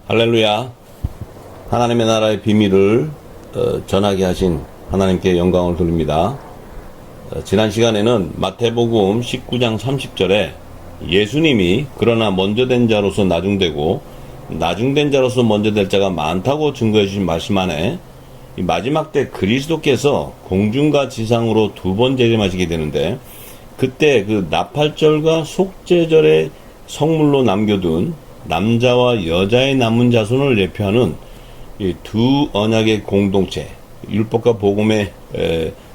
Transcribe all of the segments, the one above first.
할렐루야. 하나님의 나라의 비밀을 전하게 하신 하나님께 영광을 돌립니다. 지난 시간에는 마태복음 19장 30절에 예수님이 그러나 먼저 된 자로서 나중되고 나중된 자로서 먼저 될 자가 많다고 증거해 주신 말씀 안에 이 마지막 때 그리스도께서 공중과 지상으로 두 번 재림하시게 되는데, 그때 그 나팔절과 속죄절의 성물로 남겨둔 남자와 여자의 남은 자손을 예표하는 이 두 언약의 공동체, 율법과 복음의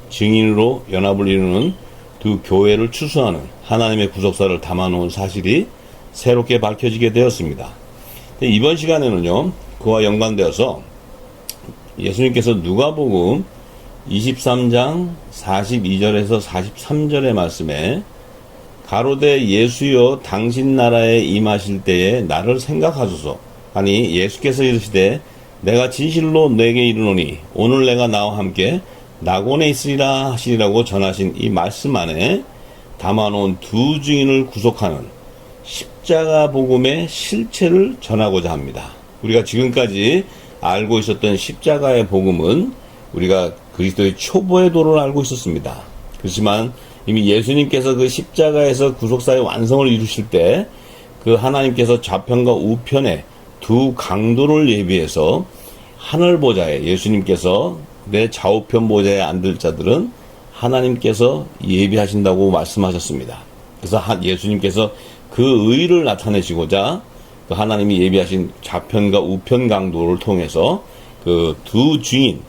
증인으로 연합을 이루는 두 교회를 추수하는 하나님의 구속사를 담아놓은 사실이 새롭게 밝혀지게 되었습니다. 이번 시간에는요, 그와 연관되어서 예수님께서 누가복음 23장 42절에서 43절의 말씀에 가로되 예수여 당신 나라에 임하실 때에 나를 생각하소서 하니 예수께서 이르시되 내가 진실로 내게 이르노니 오늘 내가 나와 함께 낙원에 있으리라 하시리라고 전하신 이 말씀 안에 담아놓은 두 증인을 구속하는 십자가 복음의 실체를 전하고자 합니다. 우리가 지금까지 알고 있었던 십자가의 복음은 우리가 그리스도의 초보의 도를 알고 있었습니다. 그렇지만 이미 예수님께서 그 십자가에서 구속사의 완성을 이루실 때 그 하나님께서 좌편과 우편에 두 강도를 예비해서 하늘 보좌에, 예수님께서 내 좌우편 보좌에 앉을 자들은 하나님께서 예비하신다고 말씀하셨습니다. 그래서 예수님께서 그 의를 나타내시고자 그 하나님이 예비하신 좌편과 우편 강도를 통해서 그 두 증인,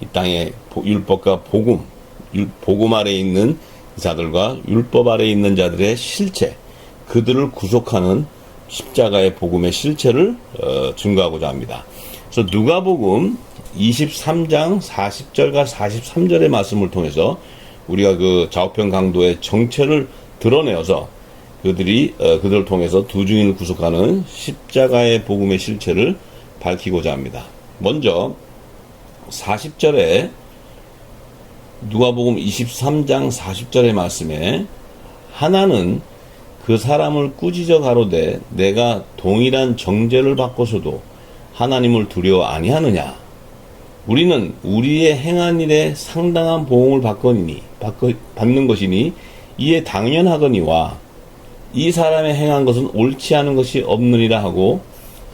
이 땅의 율법과 복음 아래에 있는 자들과 율법 아래에 있는 자들의 실체, 그들을 구속하는 십자가의 복음의 실체를 증거하고자 합니다. 그래서 누가복음 23장 40절과 43절의 말씀을 통해서 우리가 그 좌우편 강도의 정체를 드러내어서 그들을 통해서 두 증인을 구속하는 십자가의 복음의 실체를 밝히고자 합니다. 먼저 40절에 누가복음 23장 40절의 말씀에 하나는 그 사람을 꾸짖어 가로되 내가 동일한 정죄를 받고서도 하나님을 두려워 아니하느냐. 우리는 우리의 행한 일에 상당한 보응을 받는 것이니 이에 당연하거니와 이 사람의 행한 것은 옳지 않은 것이 없느니라 하고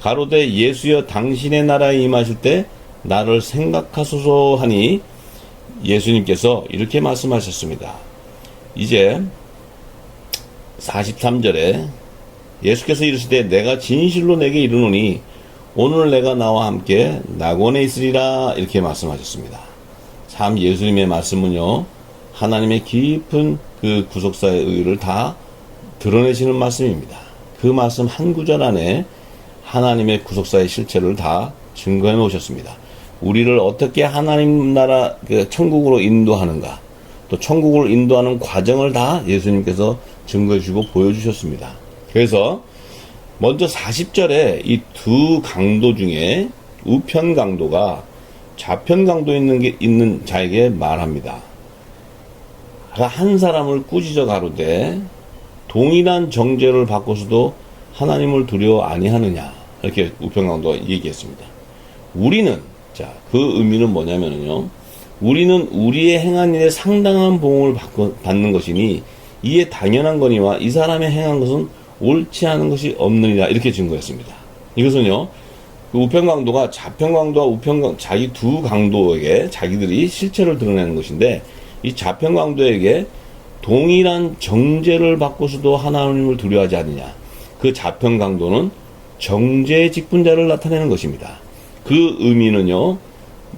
가로되 예수여 당신의 나라에 임하실 때 나를 생각하소서 하니 예수님께서 이렇게 말씀하셨습니다. 이제 43절에 예수께서 이르시되 내가 진실로 내게 이르노니 오늘 내가 나와 함께 낙원에 있으리라 이렇게 말씀하셨습니다. 참 예수님의 말씀은요, 하나님의 깊은 그 구속사의 의를 다 드러내시는 말씀입니다. 그 말씀 한 구절 안에 하나님의 구속사의 실체를 다 증거해 놓으셨습니다. 우리를 어떻게 하나님 나라 천국으로 인도하는가, 또 천국을 인도하는 과정을 다 예수님께서 증거해 주고 보여주셨습니다. 그래서 먼저 40절에 이 두 강도 중에 우편 강도가 좌편 강도에 있는 자에게 말합니다. 한 사람을 꾸짖어 가로되 동일한 정죄를 받고서도 하나님을 두려워 아니하느냐, 이렇게 우편 강도가 얘기했습니다. 우리는, 자, 그 의미는 뭐냐면요, 우리는 우리의 행한 일에 상당한 보응을 받는 것이니 이에 당연한 거니와 이 사람의 행한 것은 옳지 않은 것이 없느니라, 이렇게 증거했습니다. 이것은요, 그 우편 강도가 좌편 강도와 우편 강도, 자기 두 강도에게 자기들이 실체를 드러내는 것인데, 이 좌편 강도에게 동일한 정죄를 받고서도 하나님을 두려워하지 않느냐, 그 좌편 강도는 정죄의 직분자를 나타내는 것입니다. 그 의미는요,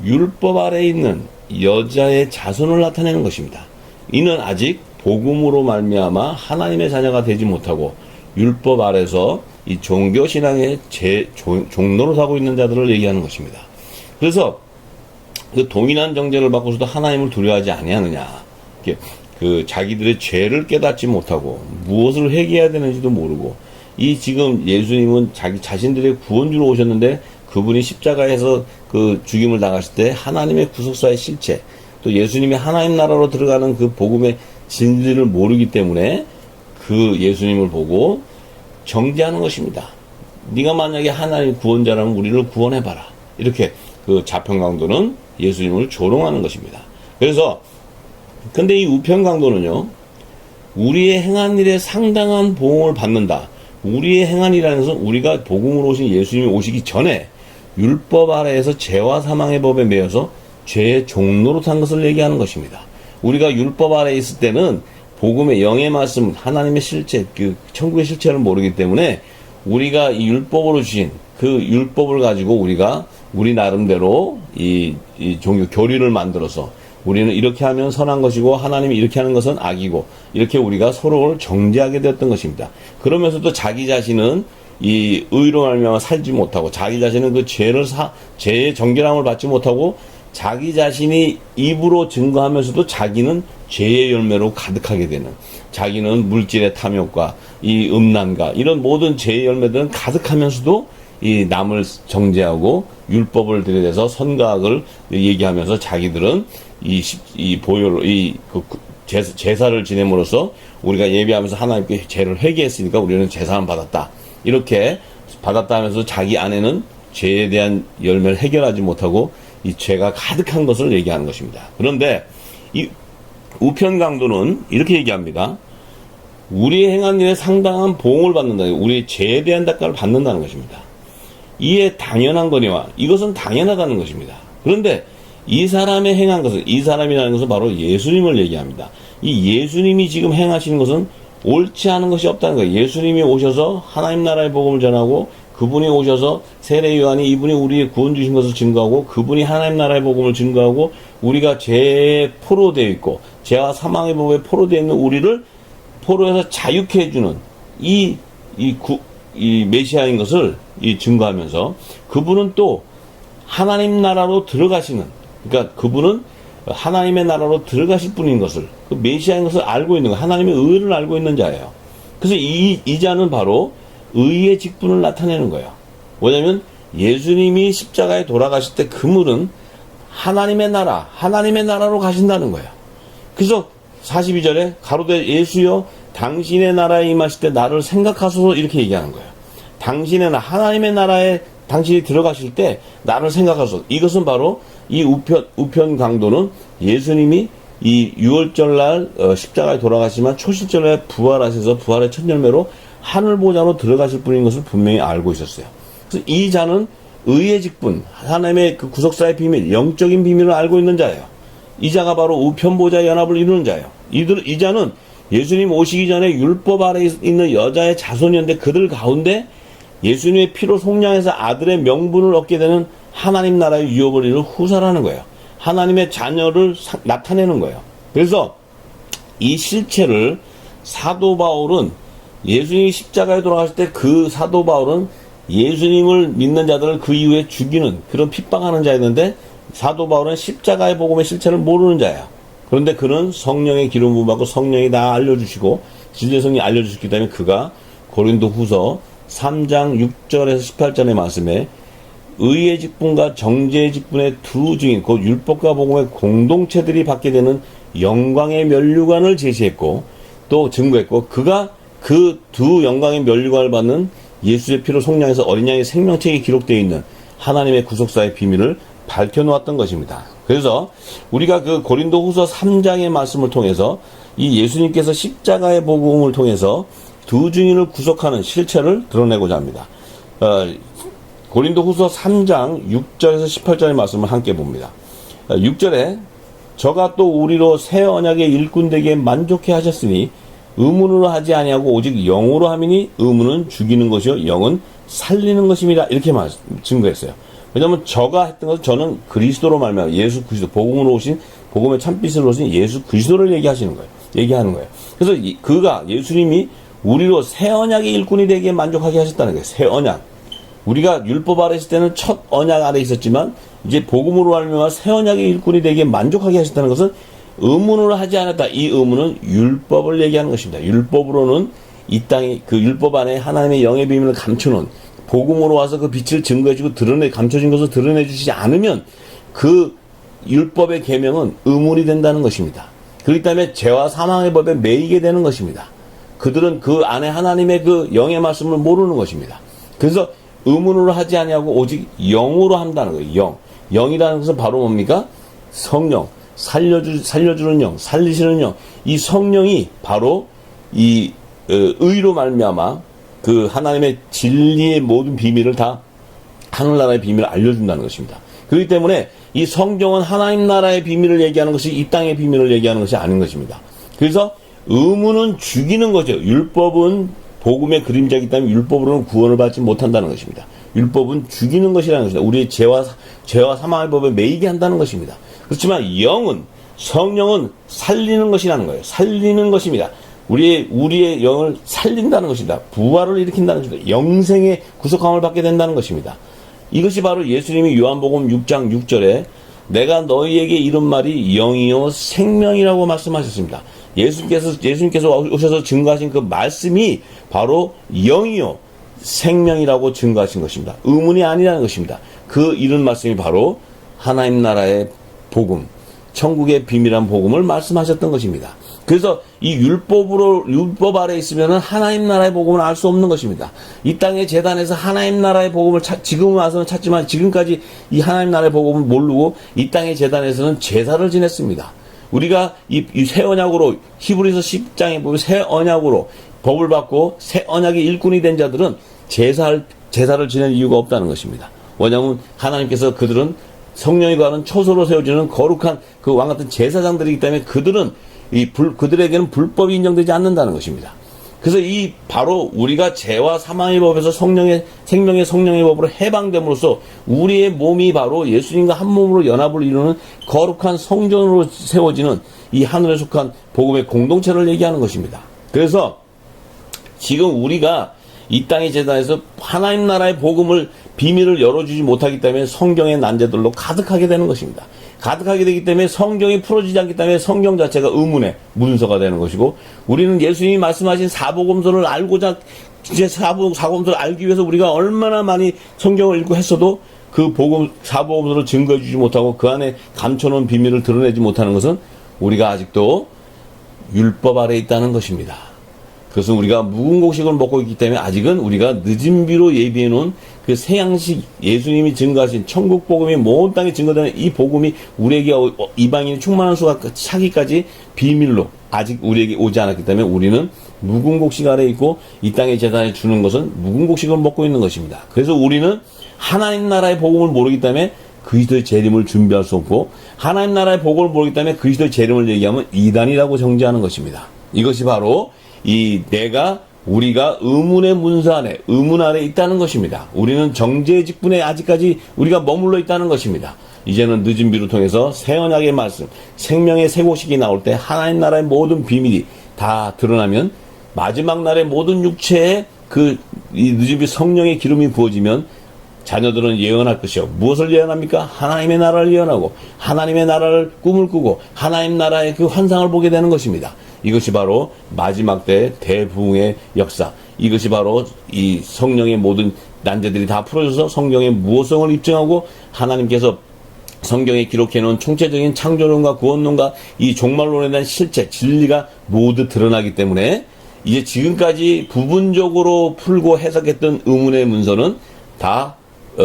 율법 아래에 있는 여자의 자손을 나타내는 것입니다. 이는 아직 복음으로 말미암아 하나님의 자녀가 되지 못하고 율법 아래서 이 종교신앙의 종로로 사고 있는 자들을 얘기하는 것입니다. 그래서 그 동일한 정죄를 받고서도 하나님을 두려워하지 아니하느냐, 그 자기들의 죄를 깨닫지 못하고 무엇을 회개해야 되는지도 모르고, 이 지금 예수님은 자기 자신들의 구원주로 오셨는데 그분이 십자가에서 그 죽임을 당하실 때 하나님의 구속사의 실체, 또 예수님이 하나님 나라로 들어가는 그 복음의 진리를 모르기 때문에 그 예수님을 보고 정죄하는 것입니다. 네가 만약에 하나님 구원자라면 우리를 구원해봐라. 이렇게 그 자평강도는 예수님을 조롱하는 것입니다. 그래서 근데 이 우편강도는요, 우리의 행한 일에 상당한 보응을 받는다. 우리의 행한 일이라는 것은 우리가 복음으로 오신 예수님이 오시기 전에 율법 아래에서 죄와 사망의 법에 매여서 죄의 종로로 탄 것을 얘기하는 것입니다. 우리가 율법 아래에 있을 때는 복음의 영의 말씀, 하나님의 실체, 그 천국의 실체를 모르기 때문에 우리가 이 율법으로 주신 그 율법을 가지고 우리가 우리 나름대로 이 종교 교리를 만들어서 우리는 이렇게 하면 선한 것이고 하나님이 이렇게 하는 것은 악이고 이렇게 우리가 서로를 정죄하게 되었던 것입니다. 그러면서도 자기 자신은 이 의로 말미암아 살지 못하고 자기 자신은 그 죄의 정결함을 받지 못하고 자기 자신이 입으로 증거하면서도 자기는 죄의 열매로 가득하게 되는, 자기는 물질의 탐욕과 이 음란과 이런 모든 죄의 열매들은 가득하면서도 이 남을 정죄하고 율법을 들이대서 선과 악을 얘기하면서 자기들은 제사를 지냄으로써 우리가 예배하면서 하나님께 죄를 회개했으니까 우리는 제사를 받았다. 이렇게 받았다 하면서 자기 안에는 죄에 대한 열매를 해결하지 못하고 이 죄가 가득한 것을 얘기하는 것입니다. 그런데 이 우편강도는 이렇게 얘기합니다. 우리의 행한 일에 상당한 보응을 받는다. 우리의 죄에 대한 대가를 받는다는 것입니다. 이에 당연한 거니와 이것은 당연하다는 것입니다. 그런데 이 사람의 행한 것은, 이 사람이라는 것은 바로 예수님을 얘기합니다. 이 예수님이 지금 행하시는 것은 옳지 않은 것이 없다는 거예요. 예수님이 오셔서 하나님 나라의 복음을 전하고 그분이 오셔서 세례 요한이 이분이 우리의 구원 주신 것을 증거하고 그분이 하나님 나라의 복음을 증거하고 우리가 죄에 포로되어 있고 죄와 사망의 법에 포로되어 있는 우리를 포로에서 자유케 해주는 이 메시아인 것을 증거하면서 그분은 또 하나님 나라로 들어가시는, 그러니까 그분은 하나님의 나라로 들어가실 분인 것을, 그 메시아인 것을 알고 있는 거예요. 하나님의 의를 알고 있는 자예요. 그래서 이 자는 바로 의의 직분을 나타내는 거예요. 뭐냐면 예수님이 십자가에 돌아가실 때 그물은 하나님의 나라로 가신다는 거예요. 그래서 42절에 가로되 예수여 당신의 나라에 임하실 때 나를 생각하소서 이렇게 얘기하는 거예요. 당신의 하나님의 나라에 당신이 들어가실 때 나를 생각하소서. 이것은 바로 이 우편 강도는 예수님이 이 6월절 날 십자가에 돌아가시지만 초실절에 부활하셔서 부활의 첫 열매로 하늘 보좌로 들어가실 분인 것을 분명히 알고 있었어요. 그래서 이 자는 의의 직분, 하나님의 그 구속사의 비밀, 영적인 비밀을 알고 있는 자예요. 이 자가 바로 우편보좌 연합을 이루는 자예요. 이 자는 예수님 오시기 전에 율법 아래 있는 여자의 자손이었는데 그들 가운데 예수님의 피로 속량해서 아들의 명분을 얻게 되는 하나님 나라의 유업을 이룰 후사라는 거예요. 하나님의 자녀를 나타내는 거예요. 그래서 이 실체를 사도 바울은 예수님이 십자가에 돌아가실 때 그 사도 바울은 예수님을 믿는 자들을 그 이후에 죽이는 그런 핍박하는 자였는데 사도 바울은 십자가의 복음의 실체를 모르는 자예요. 그런데 그는 성령의 기름 부음 받고 성령이 다 알려주시고 진리의 성령이 알려주셨기 때문에 그가 고린도 후서 3장 6절에서 18절의 말씀에 의의 직분과 정죄의 직분의 두 증인, 곧 율법과 복음의 공동체들이 받게 되는 영광의 면류관을 제시했고 또 증거했고 그가 그 두 영광의 면류관을 받는 예수의 피로 속량해서 어린 양의 생명책에 기록되어 있는 하나님의 구속사의 비밀을 밝혀놓았던 것입니다. 그래서 우리가 그 고린도 후서 3장의 말씀을 통해서 이 예수님께서 십자가의 복음을 통해서 두 증인을 구속하는 실체를 드러내고자 합니다. 고린도 후서 3장 6절에서 18절의 말씀을 함께 봅니다. 6절에 저가 또 우리로 새 언약의 일꾼 되게 만족해 하셨으니 의문으로 하지 아니하고 오직 영으로 함이니 의문은 죽이는 것이요 영은 살리는 것입니다. 이렇게 증거했어요. 왜냐하면 저가 했던 것은 저는 그리스도로 말미암아 예수 그리스도 복음으로 오신 복음의 참빛으로 오신 예수 그리스도를 얘기하는 거예요. 그래서 그가 예수님이 우리로 새 언약의 일꾼이 되게 만족하게 하셨다는 거예요. 새 언약. 우리가 율법 아래 있을 때는 첫 언약 아래 있었지만 이제 복음으로 말미암아 새 언약의 일꾼이 되게 만족하게 하셨다는 것은 의문으로 하지 않았다. 이 의문은 율법을 얘기하는 것입니다. 율법으로는 이 땅에 그 율법 안에 하나님의 영의 비밀을 감추는 복음으로 와서 그 빛을 증거해주고 감춰진 것을 드러내주시지 않으면 그 율법의 계명은 의문이 된다는 것입니다. 그렇기 때문에 죄와 사망의 법에 매이게 되는 것입니다. 그들은 그 안에 하나님의 그 영의 말씀을 모르는 것입니다. 그래서 의문으로 하지 아니하고 오직 영으로 한다는 거예요. 영이라는 것은 바로 뭡니까? 성령, 살려주는 영, 살리시는 영. 이 성령이 바로 이 의로 말미암아 그 하나님의 진리의 모든 비밀을 다 하늘나라의 비밀을 알려준다는 것입니다. 그렇기 때문에 이 성경은 하나님 나라의 비밀을 얘기하는 것이 이 땅의 비밀을 얘기하는 것이 아닌 것입니다. 그래서 의문은 죽이는 거죠. 율법은 복음의 그림자이기 때문에 율법으로는 구원을 받지 못한다는 것입니다. 율법은 죽이는 것이라는 것입니다. 우리의 죄와 사망의 법에 매이게 한다는 것입니다. 그렇지만 영은, 성령은 살리는 것이라는 거예요. 살리는 것입니다. 우리의 영을 살린다는 것입니다. 부활을 일으킨다는 것입니다. 영생의 구속함을 받게 된다는 것입니다. 이것이 바로 예수님이 요한복음 6장 6절에 내가 너희에게 이른 말이 영이요 생명이라고 말씀하셨습니다. 예수님께서 오셔서 증거하신 그 말씀이 바로 영이요 생명이라고 증거하신 것입니다. 의문이 아니라는 것입니다. 그 이른 말씀이 바로 하나님 나라의 복음, 천국의 비밀한 복음을 말씀하셨던 것입니다. 그래서 이 율법 아래 있으면 하나님 나라의 복음을 알 수 없는 것입니다. 이 땅의 재단에서 하나님 나라의 복음을 지금 와서는 찾지만 지금까지 이 하나님 나라의 복음을 모르고 이 땅의 재단에서는 제사를 지냈습니다. 우리가 이 새 언약으로 히브리서 10장에 보면 새 언약으로 법을 받고 새 언약의 일꾼이 된 자들은 제사를 지낼 이유가 없다는 것입니다. 왜냐하면 하나님께서 그들은 성령이 거하는 초소로 세워지는 거룩한 그 왕 같은 제사장들이기 때문에 그들에게는 불법이 인정되지 않는다는 것입니다. 그래서 바로 우리가 죄와 사망의 법에서 생명의 성령의 법으로 해방됨으로써 우리의 몸이 바로 예수님과 한 몸으로 연합을 이루는 거룩한 성전으로 세워지는 이 하늘에 속한 복음의 공동체를 얘기하는 것입니다. 그래서 지금 우리가 이 땅의 재단에서 하나님 나라의 복음을 비밀을 열어주지 못하기 때문에 성경의 난제들로 가득하게 되는 것입니다. 가득하게 되기 때문에 성경이 풀어지지 않기 때문에 성경 자체가 의문의 문서가 되는 것이고, 우리는 예수님이 말씀하신 사복음서를 알고자 이제 사복음서를 알기 위해서 우리가 얼마나 많이 성경을 읽고 했어도 그 사복음서를 증거해 주지 못하고 그 안에 감춰놓은 비밀을 드러내지 못하는 것은 우리가 아직도 율법 아래 있다는 것입니다. 그것은 우리가 묵은 곡식을 먹고 있기 때문에 아직은 우리가 늦은 비로 예비해 놓은 그 새양식, 예수님이 증거하신 천국 복음이 모든 땅에 증거되는 이 복음이 우리에게 이방인이 충만한 수가 차기까지 비밀로 아직 우리에게 오지 않았기 때문에 우리는 묵은 곡식 아래 있고 이 땅의 재단에 주는 것은 묵은 곡식을 먹고 있는 것입니다. 그래서 우리는 하나님 나라의 복음을 모르기 때문에 그리스도의 재림을 준비할 수 없고, 하나님 나라의 복음을 모르기 때문에 그리스도의 재림을 얘기하면 이단이라고 정죄하는 것입니다. 이것이 바로 우리가 의문의 문서 안에, 의문 아래 있다는 것입니다. 우리는 정죄의 직분에 아직까지 우리가 머물러 있다는 것입니다. 이제는 늦은 비를 통해서 새 언약의 말씀, 생명의 새 곡식이 나올 때 하나님 나라의 모든 비밀이 다 드러나면 마지막 날의 모든 육체에 이 늦은 비 성령의 기름이 부어지면 자녀들은 예언할 것이요. 무엇을 예언합니까? 하나님의 나라를 예언하고 하나님의 나라를 꿈을 꾸고 하나님 나라의 그 환상을 보게 되는 것입니다. 이것이 바로 마지막 때 대부흥의 역사, 이것이 바로 이 성령의 모든 난제들이 다 풀어져서 성경의 무호성을 입증하고 하나님께서 성경에 기록해놓은 총체적인 창조론과 구원론과 이 종말론에 대한 실체, 진리가 모두 드러나기 때문에 이제 지금까지 부분적으로 풀고 해석했던 의문의 문서는 다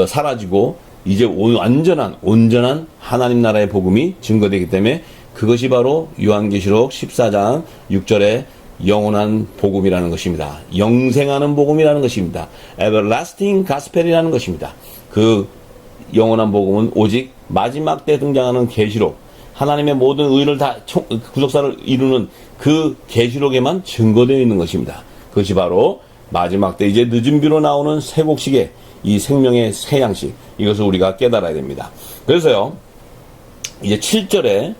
사라지고 이제 온전한 하나님 나라의 복음이 증거되기 때문에 그것이 바로 요한계시록 14장 6절의 영원한 복음이라는 것입니다. 영생하는 복음이라는 것입니다. Everlasting Gospel이라는 것입니다. 그 영원한 복음은 오직 마지막 때 등장하는 계시록, 하나님의 모든 의를 다 구속사를 이루는 그 계시록에만 증거되어 있는 것입니다. 그것이 바로 마지막 때 이제 늦은 비로 나오는 새 곡식의 이 생명의 새 양식, 이것을 우리가 깨달아야 됩니다. 그래서요, 이제 7절에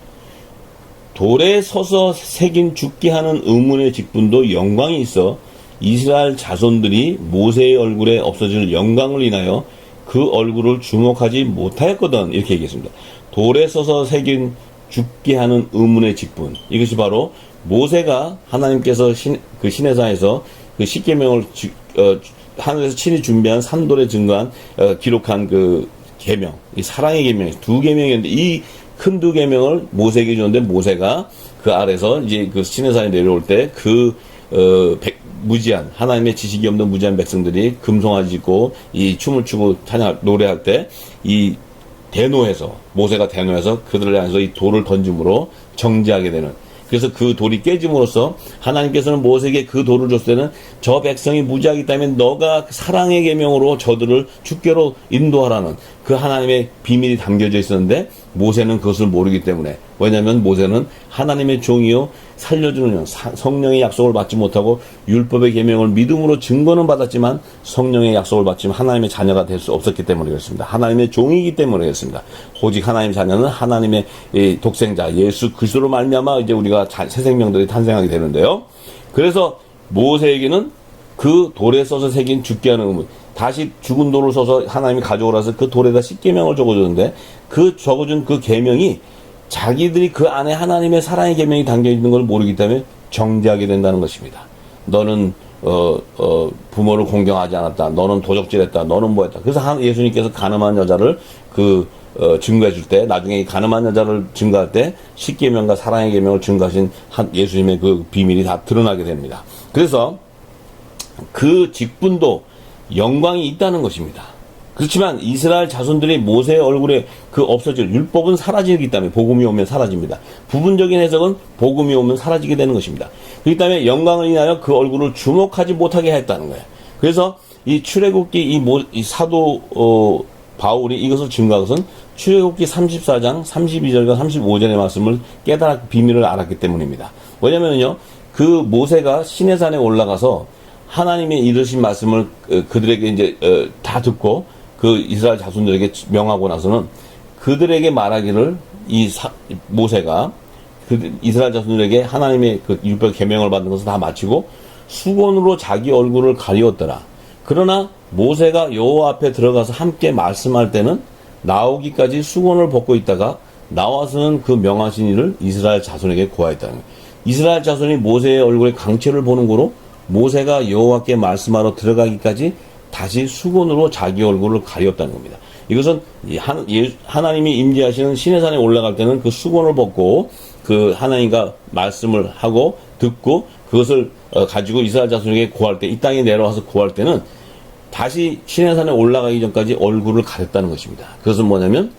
돌에 서서 새긴 죽게 하는 의문의 직분도 영광이 있어 이스라엘 자손들이 모세의 얼굴에 없어질 영광을 인하여 그 얼굴을 주목하지 못하였거든, 이렇게 얘기했습니다. 돌에 서서 새긴 죽게 하는 의문의 직분, 이것이 바로 모세가 하나님께서 시내산에서 그 십계명을 하늘에서 친히 준비한 산돌에 증거한 기록한 그 계명, 이 사랑의 계명, 두 계명이었는데 이 큰 두 계명을 모세에게 줬는데 모세가 그 아래서 이제 그 시내산에 내려올 때 무지한 하나님의 지식이 없는 무지한 백성들이 금송아지 짓고 이 춤을 추고 찬양 노래할 때 이 대노해서 모세가 대노해서 그들을 향해서 이 돌을 던짐으로 정죄하게 되는, 그래서 그 돌이 깨짐으로써 하나님께서는 모세에게 그 돌을 줬을 때는 저 백성이 무지하기 때문에 너가 사랑의 계명으로 저들을 주께로 인도하라는 그 하나님의 비밀이 담겨져 있었는데 모세는 그것을 모르기 때문에, 왜냐하면 모세는 하나님의 종이요 살려주는 성령의 약속을 받지 못하고 율법의 계명을 믿음으로 증거는 받았지만 성령의 약속을 받지 하나님의 자녀가 될 수 없었기 때문에 그렇습니다. 하나님의 종이기 때문에 그렇습니다. 오직 하나님의 자녀는 하나님의 독생자 예수 그리스도로 말미암아 이제 우리가 새 생명들이 탄생하게 되는데요. 그래서 모세에게는 그 돌에 써서 새긴 죽게 하는 의무, 다시 죽은 돌을 써서 하나님이 가져오라서 그 돌에다 십계명을 적어줬는데 그 적어준 그 계명이 자기들이 그 안에 하나님의 사랑의 계명이 담겨 있는 걸 모르기 때문에 정죄하게 된다는 것입니다. 너는 부모를 공경하지 않았다. 너는 도적질했다. 너는 뭐했다. 그래서 예수님께서 가늠한 여자를 증거해 줄 때, 나중에 이 가늠한 여자를 증거할 때 십계명과 사랑의 계명을 증거하신 예수님의 그 비밀이 다 드러나게 됩니다. 그래서 그 직분도 영광이 있다는 것입니다. 그렇지만 이스라엘 자손들이 모세의 얼굴에 그 없어질 율법은 사라지기 때문에 복음이 오면 사라집니다. 부분적인 해석은 복음이 오면 사라지게 되는 것입니다. 그렇기 때문에 영광을 인하여 그 얼굴을 주목하지 못하게 했다는 거예요. 그래서 이 출애굽기 이 사도 바울이 이것을 증거한 것은 출애굽기 34장 32절과 35절의 말씀을 비밀을 알았기 때문입니다. 왜냐면요, 그 모세가 시내산에 올라가서 하나님의 이르신 말씀을 그들에게 이제 다 듣고 그 이스라엘 자손들에게 명하고 나서는 그들에게 말하기를 모세가 이스라엘 자손들에게 하나님의 그 율법 계명을 받는 것을 다 마치고 수건으로 자기 얼굴을 가리웠더라. 그러나 모세가 여호와 앞에 들어가서 함께 말씀할 때는 나오기까지 수건을 벗고 있다가 나와서는 그 명하신 일을 이스라엘 자손에게 고하였다는 거예요. 이스라엘 자손이 모세의 얼굴의 강체를 보는 거로 모세가 여호와께 말씀하러 들어가기까지 다시 수건으로 자기 얼굴을 가렸다는 겁니다. 이것은 하나님이 임재하시는 시내산에 올라갈 때는 그 수건을 벗고 그 하나님과 말씀을 하고 듣고 그것을 가지고 이스라엘 자손에게 구할 때, 이 땅에 내려와서 구할 때는 다시 시내산에 올라가기 전까지 얼굴을 가렸다는 것입니다. 그것은 뭐냐면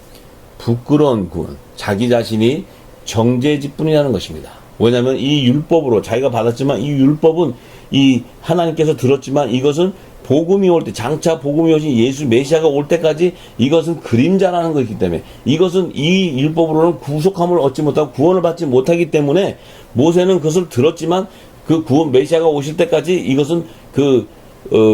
부끄러운 구원, 자기 자신이 정죄직분이라는 것입니다. 왜냐하면 이 율법으로 자기가 받았지만 이 율법은 이 하나님께서 들었지만 이것은 복음이 올 때, 장차 복음이 오신 예수 메시아가 올 때까지 이것은 그림자라는 것이기 때문에, 이것은 이 율법으로는 구속함을 얻지 못하고 구원을 받지 못하기 때문에 모세는 그것을 들었지만 그 구원 메시아가 오실 때까지 이것은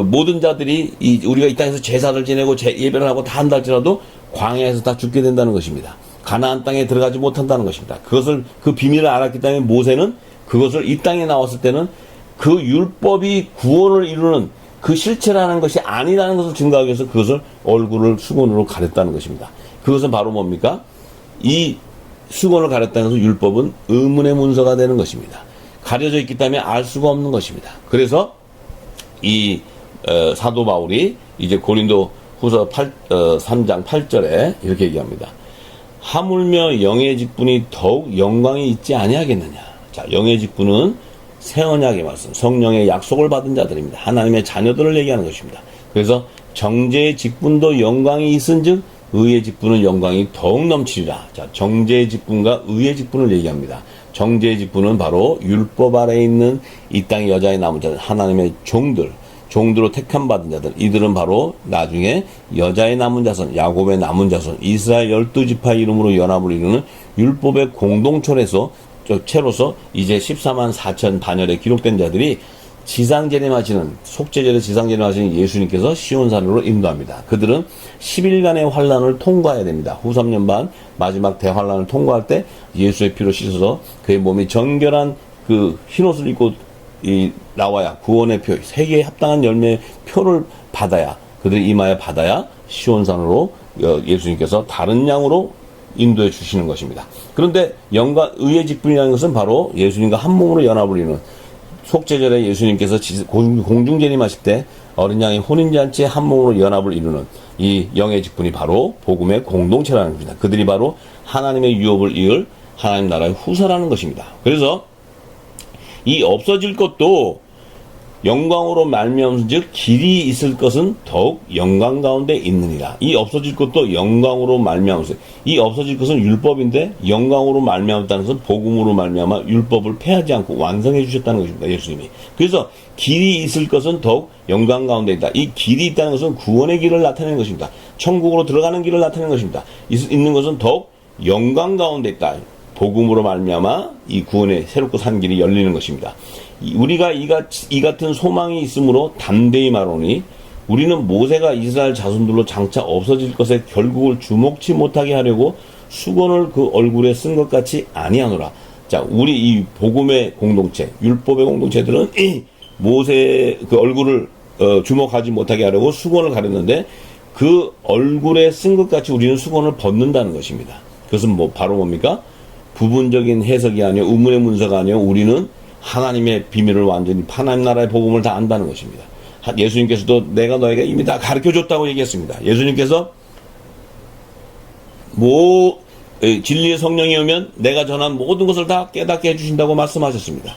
모든 자들이 우리가 이 땅에서 제사를 지내고 예배를 하고 다 한다 할지라도 광야에서 다 죽게 된다는 것입니다. 가나안 땅에 들어가지 못한다는 것입니다. 그 비밀을 알았기 때문에 모세는 그것을 이 땅에 나왔을 때는 그 율법이 구원을 이루는 그 실체라는 것이 아니라는 것을 증거하기 위해서 그것을 얼굴을 수건으로 가렸다는 것입니다. 그것은 바로 뭡니까? 이 수건을 가렸다는 것은 율법은 의문의 문서가 되는 것입니다. 가려져 있기 때문에 알 수가 없는 것입니다. 그래서 이 사도 바울이 이제 고린도 후서 3장 8절에 이렇게 얘기합니다. 하물며 영의 직분이 더욱 영광이 있지 아니하겠느냐. 자, 영의 직분은 새 언약의 말씀, 성령의 약속을 받은 자들입니다. 하나님의 자녀들을 얘기하는 것입니다. 그래서 정죄의 직분도 영광이 있은즉 의의 직분은 영광이 더욱 넘치리라. 자, 정죄의 직분과 의의 직분을 얘기합니다. 정죄의 직분은 바로 율법 아래에 있는 이 땅의 여자의 남은 자들, 하나님의 종들로 택함 받은 자들, 이들은 바로 나중에 여자의 남은 자손, 야곱의 남은 자손, 이스라엘 12지파 이름으로 연합을 이루는 율법의 공동체로서 이제 14만 4천 반열에 기록된 자들이 지상재림하시는, 속죄절에 지상재림하시는 예수님께서 시온산으로 인도합니다. 그들은 10일간의 환란을 통과해야 됩니다. 후 3년 반 마지막 대환란을 통과할 때 예수의 피로 씻어서 그의 몸이 정결한 그 흰옷을 입고 나와야 구원의 표, 세계에 합당한 열매의 표를 받아야, 그들이 임하여 받아야 시온산으로 예수님께서 다른 양으로 인도해 주시는 것입니다. 그런데 의의 직분이라는 것은 바로 예수님과 한 몸으로 연합을 이루는, 속죄절에 예수님께서 공중재림하실 때 어린 양의 혼인잔치에 한 몸으로 연합을 이루는 이 영의 직분이 바로 복음의 공동체라는 것입니다. 그들이 바로 하나님의 유업을 이을 하나님 나라의 후사라는 것입니다. 그래서 이 없어질 것도 영광으로 말미암은즉 길이 있을 것은 더욱 영광 가운데 있느니라. 이 없어질 것도 영광으로 말미암으세. 이 없어질 것은 율법인데 영광으로 말미암았다는 것은 복음으로 말미암아 율법을 폐하지 않고 완성해 주셨다는 것입니다. 예수님이. 그래서 길이 있을 것은 더욱 영광 가운데 있다. 이 길이 있다는 것은 구원의 길을 나타내는 것입니다. 천국으로 들어가는 길을 나타내는 것입니다. 있는 것은 더욱 영광 가운데 있다. 복음으로 말미암아 이 구원의 새롭고 산 길이 열리는 것입니다. 우리가 이 같은 소망이 있으므로 담대히 말하노니 우리는 모세가 이스라엘 자손들로 장차 없어질 것에 결국을 주목치 못하게 하려고 수건을 그 얼굴에 쓴 것 같이 아니하노라. 자, 우리 이 복음의 공동체, 율법의 공동체들은 이 모세의 그 얼굴을 주목하지 못하게 하려고 수건을 가렸는데 그 얼굴에 쓴 것 같이 우리는 수건을 벗는다는 것입니다. 그것은 바로 뭡니까? 부분적인 해석이 아니요 의문의 문서가 아니요 우리는 하나님의 비밀을 완전히 하나님 나라의 복음을 다 안다는 것입니다. 예수님께서도 내가 너에게 이미 다 가르쳐줬다고 얘기했습니다. 예수님께서 진리의 성령이 오면 내가 전한 모든 것을 다 깨닫게 해주신다고 말씀하셨습니다.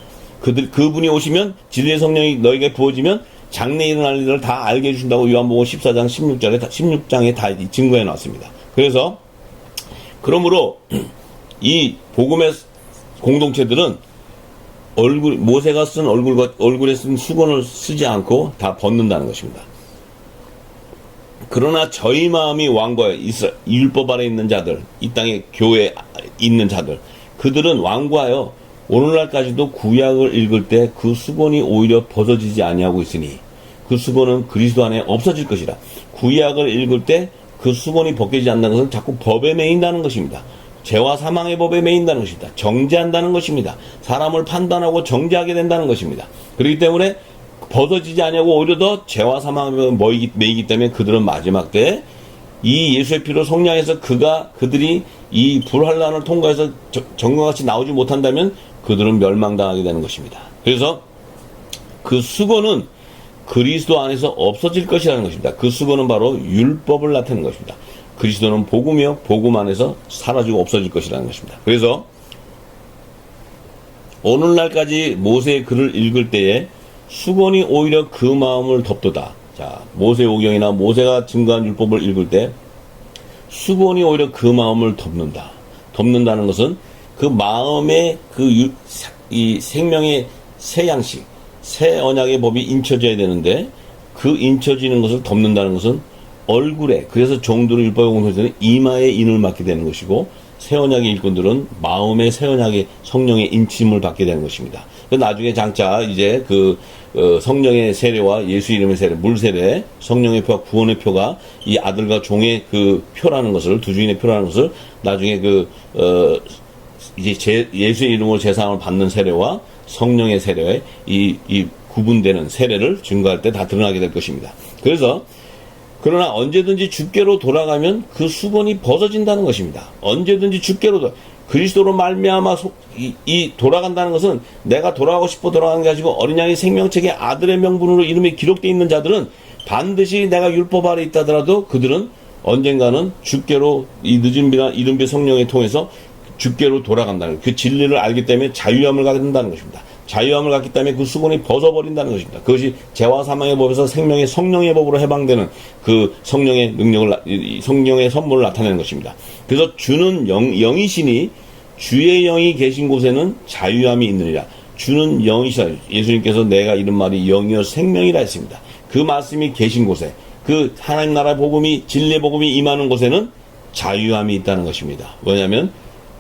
그분이 오시면 진리의 성령이 너에게 부어지면 장래에 일어날 일을 다 알게 해주신다고 요한복음 14장 16장에 다 증거해 놨습니다. 그러므로 이 복음의 공동체들은 모세가 쓴 얼굴에 쓴 수건을 쓰지 않고 다 벗는다는 것입니다. 그러나 저희 마음이 완고하여 율법 아래 있는 자들, 이 땅에 교회에 있는 자들, 그들은 완고하여 오늘날까지도 구약을 읽을 때 그 수건이 오히려 벗어지지 아니하고 있으니 그 수건은 그리스도 안에 없어질 것이라. 구약을 읽을 때 그 수건이 벗겨지지 않는다는 것은 자꾸 법에 매인다는 것입니다. 죄와 사망의 법에 매인다는 것입니다. 정죄한다는 것입니다. 사람을 판단하고 정죄하게 된다는 것입니다. 그렇기 때문에 벗어지지 않냐고 오히려 더 죄와 사망의 법에 매이기 때문에 그들은 마지막 때 이 예수의 피로 속량해서 그들이 이 불환란을 통과해서 정과같이 나오지 못한다면 그들은 멸망당하게 되는 것입니다. 그래서 그 수건은 그리스도 안에서 없어질 것이라는 것입니다. 그 수건은 바로 율법을 나타내는 것입니다. 그리스도는 복음이요 복음 안에서 사라지고 없어질 것이라는 것입니다. 그래서 오늘날까지 모세의 글을 읽을 때에 수건이 오히려 그 마음을 덮도다. 자, 모세오경이나 모세가 증거한 율법을 읽을 때 수건이 오히려 그 마음을 덮는다. 덮는다는 것은 그 마음의 이 생명의 새 양식, 새 언약의 법이 인쳐져야 되는데 그 인쳐지는 것을 덮는다는 것은 얼굴에, 그래서 종들은 율법의 공동체는 이마에 인을 맡게 되는 것이고 새 언약의 일꾼들은 마음의 새 언약의 성령의 인침을 받게 되는 것입니다. 나중에 장차 이제 성령의 세례와 예수 이름의 세례, 물 세례, 성령의 표와 구원의 표가 이 아들과 종의 그 표라는 것을, 두 주인의 표라는 것을 나중에 이제 예수의 이름으로 제사함을 받는 세례와 성령의 세례에 이 구분되는 세례를 증거할 때 다 드러나게 될 것입니다. 그러나 언제든지 주께로 돌아가면 그 수건이 벗어진다는 것입니다. 언제든지 주께로 그리스도로 말미암아 이 돌아간다는 것은 내가 돌아가고 싶어 돌아가는 게 아니고 어린 양의 생명책에 아들의 명분으로 이름이 기록되어 있는 자들은 반드시 내가 율법 아래 있다더라도 그들은 언젠가는 주께로 이 늦은 비나 이른 비 성령에 통해서 주께로 돌아간다는 그 진리를 알기 때문에 자유함을 갖게 된다는 것입니다. 자유함을 갖기 때문에 그 수건이 벗어버린다는 것입니다. 그것이 죄와 사망의 법에서 생명의 성령의 법으로 해방되는 그 성령의 능력을, 성령의 선물을 나타내는 것입니다. 그래서 주는 영이시니 주의 영이 계신 곳에는 자유함이 있느니라. 주는 영이시라. 예수님께서 내가 이른 말이 영이요 생명이라 했습니다. 그 말씀이 계신 곳에, 그 하나님 나라 복음이, 진리의 복음이 임하는 곳에는 자유함이 있다는 것입니다. 왜냐하면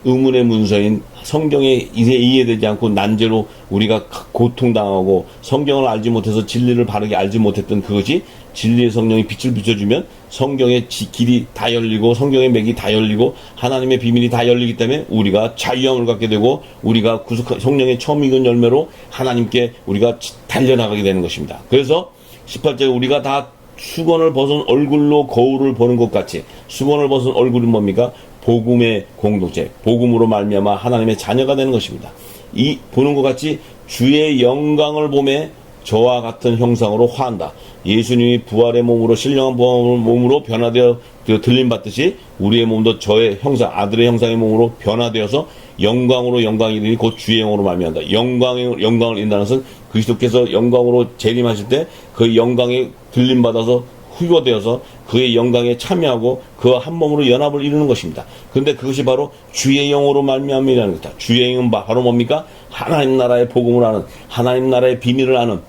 의문의 문서인 성경에 이해되지 않고 난제로 우리가 고통당하고 성경을 알지 못해서 진리를 바르게 알지 못했던 그것이 진리의 성령이 빛을 비춰주면 성경의 길이 다 열리고 성경의 맥이 다 열리고 하나님의 비밀이 다 열리기 때문에 우리가 자유함을 갖게 되고 우리가 성령의 처음 익은 열매로 하나님께 우리가 달려나가게 되는 것입니다. 그래서 18절에 우리가 다 수건을 벗은 얼굴로 거울을 보는 것 같이, 수건을 벗은 얼굴은 뭡니까? 복음의 공동체, 복음으로 말미암아 하나님의 자녀가 되는 것입니다. 이 보는 것 같이 주의 영광을 보매 저와 같은 형상으로 화한다. 예수님이 부활의 몸으로 신령한 몸으로 변화되어 들림받듯이 우리의 몸도 저의 형상, 아들의 형상의 몸으로 변화되어서 영광으로 영광이 이르니 곧 주의 영으로 말미암다. 영광을 이룬다는 것은 그리스도께서 영광으로 재림하실 때 그 영광에 들림받아서 후보되어서 그의 영광에 참여하고 그와 한 몸으로 연합을 이루는 것입니다. 그런데 그것이 바로 주의 영으로 말미암이라는 것이다. 주의 영은 바로 뭡니까? 하나님 나라의 복음을 아는, 하나님 나라의 비밀을 아는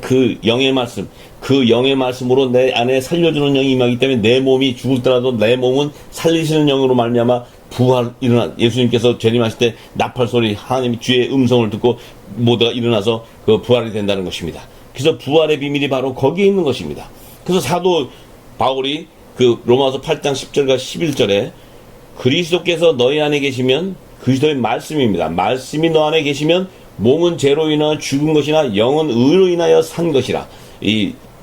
그 영의 말씀, 그 영의 말씀으로 내 안에 살려주는 영이 임하기 때문에 내 몸이 죽을더라도 내 몸은 살리시는 영으로 말미암아 부활 일어나. 예수님께서 재림하실 때 나팔 소리, 하나님이 주의 음성을 듣고 모두가 일어나서 그 부활이 된다는 것입니다. 그래서 부활의 비밀이 바로 거기에 있는 것입니다. 그래서 사도 바울이 그 로마서 8장 10절과 11절에 그리스도께서 너희 안에 계시면, 그리스도의 말씀입니다. 말씀이 너 안에 계시면 몸은 죄로 인하여 죽은 것이나 영은 의로 인하여 산 것이라.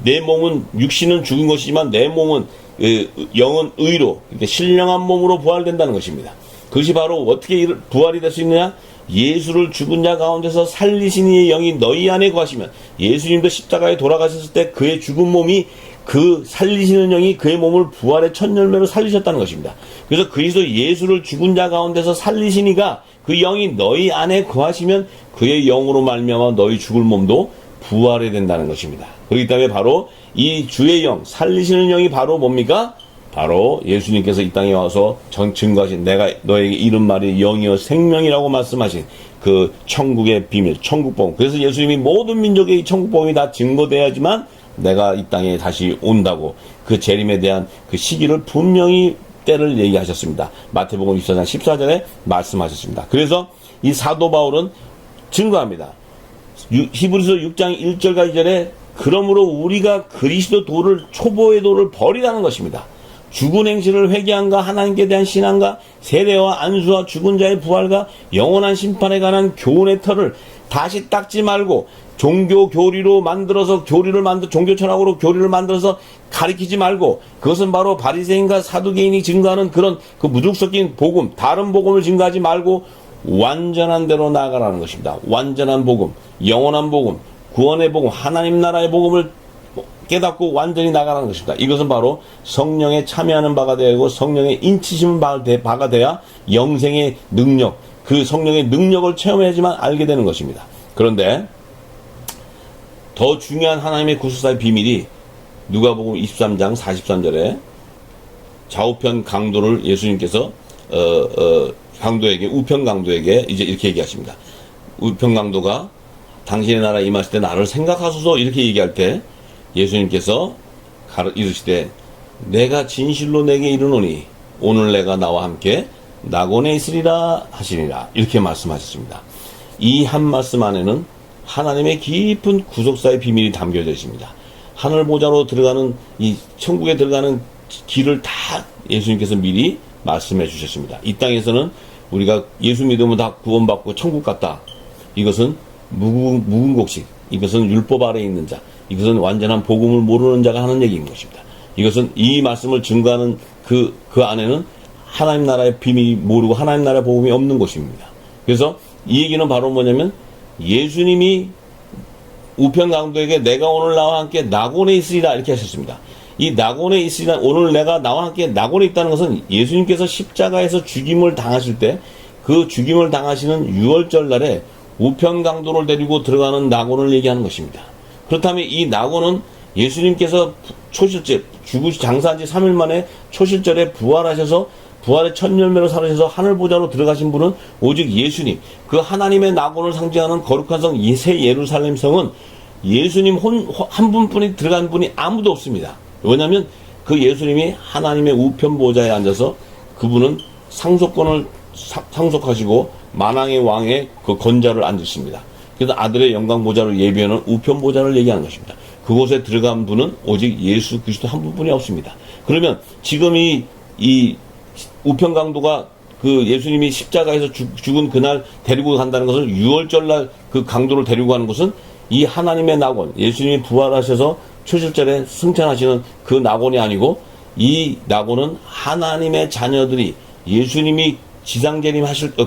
내 몸은, 육신은 죽은 것이지만 내 몸은 영은 의로, 그러니까 신령한 몸으로 부활된다는 것입니다. 그것이 바로 어떻게 부활이 될 수 있느냐? 예수를 죽은 자 가운데서 살리신 이의 영이 너희 안에 거하시면, 예수님도 십자가에 돌아가셨을 때 그의 죽은 몸이, 그 살리시는 영이 그의 몸을 부활의 첫 열매로 살리셨다는 것입니다. 그래서 그리스도 예수를 죽은 자 가운데서 살리시니가 그 영이 너희 안에 거하시면 그의 영으로 말미암아 너희 죽을 몸도 부활이 된다는 것입니다. 그렇기 때문에 바로 이 주의 영, 살리시는 영이 바로 뭡니까? 바로 예수님께서 이 땅에 와서 증거하신, 내가 너에게 이른 말이 영이요 생명이라고 말씀하신 그 천국의 비밀, 천국복음. 그래서 예수님이 모든 민족의 이 천국복음이 다 증거돼야지만 내가 이 땅에 다시 온다고, 그 재림에 대한 그 시기를 분명히 때를 얘기하셨습니다. 마태복음 24장 14절에 말씀하셨습니다. 그래서 이 사도 바울은 증거합니다. 히브리서 6장 1절과 2절에 그러므로 우리가 그리스도 도를, 초보의 도를 버리라는 것입니다. 죽은 행실을 회개한가, 하나님께 대한 신앙과 세례와 안수와 죽은 자의 부활과 영원한 심판에 관한 교훈의 털을 다시 닦지 말고 종교 교리로 만들어서 종교 철학으로 교리를 만들어서 가리키지 말고, 그것은 바로 바리새인과 사두개인이 증거하는 그런 그 무죽 섞인 복음, 다른 복음을 증거하지 말고 완전한 대로 나아가라는 것입니다. 완전한 복음, 영원한 복음, 구원의 복음, 하나님 나라의 복음을 깨닫고 완전히 나가라는 것입니다. 이것은 바로 성령에 참여하는 바가 되고 성령의 인치심은 바가 돼야 영생의 능력, 그 성령의 능력을 체험해야지만 알게 되는 것입니다. 그런데 더 중요한 하나님의 구속사의 비밀이 누가복음 23장 43절에 좌우편 강도를 예수님께서 강도에게, 우편 강도에게 이제 이렇게 얘기하십니다. 우편 강도가 당신의 나라 임하실 때 나를 생각하소서 이렇게 얘기할 때 예수님께서 이르시되 내가 진실로 내게 이르노니 오늘 내가 나와 함께 낙원에 있으리라 하시니라, 이렇게 말씀하셨습니다. 이 한 말씀 안에는 하나님의 깊은 구속사의 비밀이 담겨져 있습니다. 하늘 보좌로 들어가는, 이 천국에 들어가는 길을 다 예수님께서 미리 말씀해 주셨습니다. 이 땅에서는 우리가 예수 믿으면 다 구원받고 천국 갔다, 이것은 무궁곡식, 이것은 율법 아래에 있는 자, 이것은 완전한 복음을 모르는 자가 하는 얘기인 것입니다. 이것은 이 말씀을 증거하는 그 안에는 하나님 나라의 비밀이 모르고 하나님 나라의 복음이 없는 것입니다. 그래서 이 얘기는 바로 뭐냐면, 예수님이 우편 강도에게 내가 오늘 나와 함께 낙원에 있으리라 이렇게 하셨습니다. 이 낙원에 있으리라, 오늘 내가 나와 함께 낙원에 있다는 것은 예수님께서 십자가에서 죽임을 당하실 때 그 죽임을 당하시는 6월절 날에 우편 강도를 데리고 들어가는 낙원을 얘기하는 것입니다. 그렇다면 이 낙원은 예수님께서 초실제, 장사한 지 3일 만에 초실절에 부활하셔서 부활의 첫 열매로 살으셔서 하늘 보좌로 들어가신 분은 오직 예수님, 그 하나님의 낙원을 상징하는 거룩한 성, 새 예루살렘 성은 예수님 한 분뿐이 들어간 분이 아무도 없습니다. 왜냐하면 그 예수님이 하나님의 우편 보좌에 앉아서 그분은 상속권을 상속하시고 만왕의 왕의 그 건자를 앉으십니다. 그래서 아들의 영광 보좌를 예비하는 우편 보좌를 얘기하는 것입니다. 그곳에 들어간 분은 오직 예수 그리스도 한 분뿐이 없습니다. 그러면 지금 이 우편 강도가 그 예수님이 십자가에서 죽은 그날 데리고 간다는 것은 6월절 날 그 강도를 데리고 가는 것은 이 하나님의 낙원, 예수님이 부활하셔서 초실절에 승천하시는 그 낙원이 아니고, 이 낙원은 하나님의 자녀들이 예수님이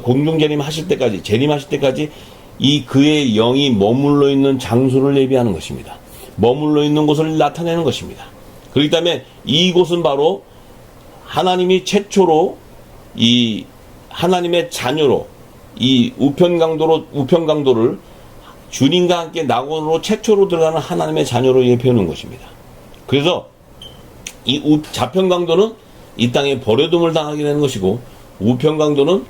공중재림 하실 때까지, 재림하실 때까지 이 그의 영이 머물러 있는 장소를 예비하는 것입니다. 머물러 있는 곳을 나타내는 것입니다. 그렇기 때문에 이곳은 바로 하나님이 최초로 이 하나님의 자녀로 이 우편강도를 주님과 함께 낙원으로 최초로 들어가는 하나님의 자녀로 예표하는 것입니다. 그래서 이 좌편강도는 이 땅에 버려둠을 당하게 되는 것이고, 우편강도는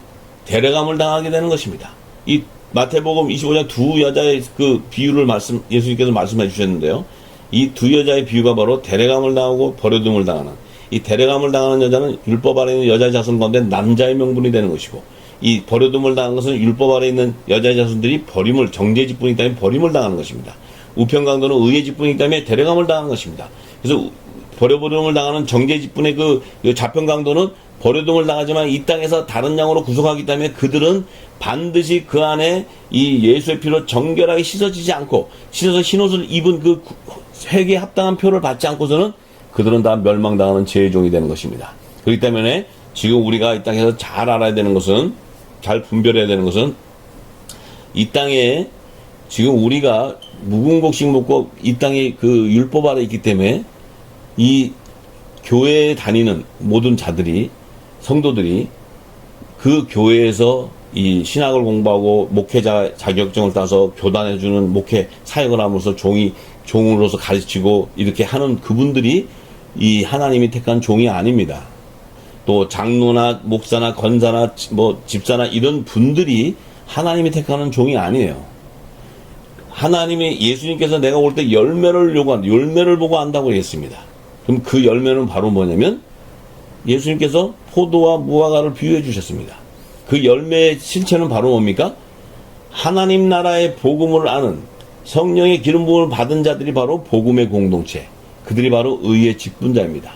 데려감을 당하게 되는 것입니다. 이 마태복음 25장 두 여자의 그 비유를 예수님께서 말씀해 주셨는데요. 이 두 여자의 비유가 바로 데려감을 당하고 버려둠을 당하는, 이 데려감을 당하는 여자는 율법 아래 있는 여자의 자손 가운데 남자의 명분이 되는 것이고, 이 버려둠을 당하는 것은 율법 아래 있는 여자의 자손들이 정죄의 직분이기 때문에 버림을 당하는 것입니다. 우편강도는 의의 직분이기 때문에 데려감을 당하는 것입니다. 그래서 버려둠을 당하는 정죄의 직분의 그 좌편강도는 버려둠을 당하지만 이 땅에서 다른 양으로 구속하기 때문에 그들은 반드시 그 안에 이 예수의 피로 정결하게 씻어지지 않고, 씻어서 흰옷을 입은 그 회개에 합당한 표를 받지 않고서는 그들은 다 멸망당하는 죄의 종이 되는 것입니다. 그렇기 때문에 지금 우리가 이 땅에서 잘 알아야 되는 것은, 잘 분별해야 되는 것은, 이 땅에 지금 우리가 묵은 곡식 먹고 이 땅에 그 율법 아래 있기 때문에 이 교회에 다니는 모든 자들이, 성도들이 그 교회에서 이 신학을 공부하고 목회자 자격증을 따서 교단해주는 목회 사역을 함으로써 종으로서 가르치고 이렇게 하는 그분들이 이 하나님이 택한 종이 아닙니다. 또 장로나 목사나 권사나 뭐 집사나 이런 분들이 하나님이 택하는 종이 아니에요. 하나님이, 예수님께서 내가 올 때 열매를 보고 안다고 했습니다. 그럼 그 열매는 바로 뭐냐면 예수님께서 포도와 무화과를 비유해 주셨습니다. 그 열매의 실체는 바로 뭡니까? 하나님 나라의 복음을 아는, 성령의 기름 부음을 받은 자들이 바로 복음의 공동체, 그들이 바로 의의 직분자입니다.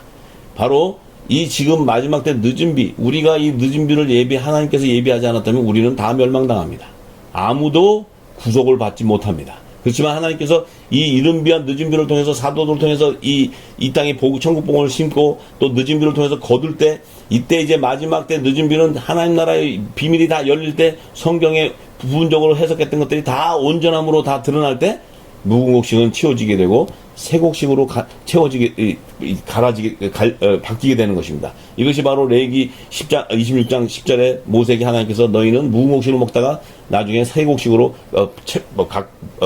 바로 이 지금 마지막 때 늦은 비, 우리가 이 늦은 비를 하나님께서 예비하지 않았다면 우리는 다 멸망당합니다. 아무도 구속을 받지 못합니다. 그렇지만 하나님께서 이 이른 비와 늦은 비를 통해서 사도들을 통해서 이 땅에 천국 복음을 심고 또 늦은 비를 통해서 거둘 때, 이때 이제 마지막 때 늦은 비는 하나님 나라의 비밀이 다 열릴 때, 성경에 부분적으로 해석했던 것들이 다 온전함으로 다 드러날 때 묵은 곡식은 치워지게 되고 새 곡식으로 바뀌게 되는 것입니다. 이것이 바로 레위기 26장 10절에 모세에게 하나님께서 너희는 묵은 곡식을 먹다가 나중에 새 곡식으로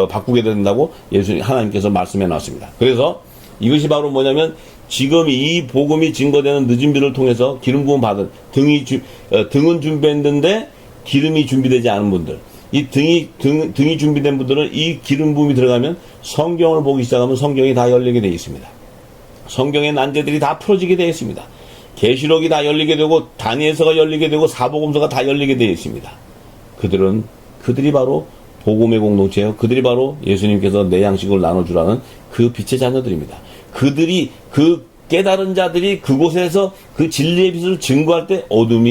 바꾸게 된다고 하나님께서 말씀해 놨습니다. 그래서 이것이 바로 뭐냐면 지금 이 복음이 증거되는 늦은 비를 통해서 기름 부음 받은 등은 준비했는데 기름이 준비되지 않은 분들, 이 등이 준비된 분들은 이 기름 부음이 들어가면 성경을 보기 시작하면 성경이 다 열리게 되어 있습니다. 성경의 난제들이 다 풀어지게 되어 있습니다. 계시록이 다 열리게 되고 다니엘서가 열리게 되고 사복음서가 다 열리게 되어 있습니다. 그들이 바로 복음의 공동체예요. 그들이 바로 예수님께서 내 양식을 나눠주라는 그 빛의 자녀들입니다. 그 깨달은 자들이 그곳에서 그 진리의 빛을 증거할 때 어둠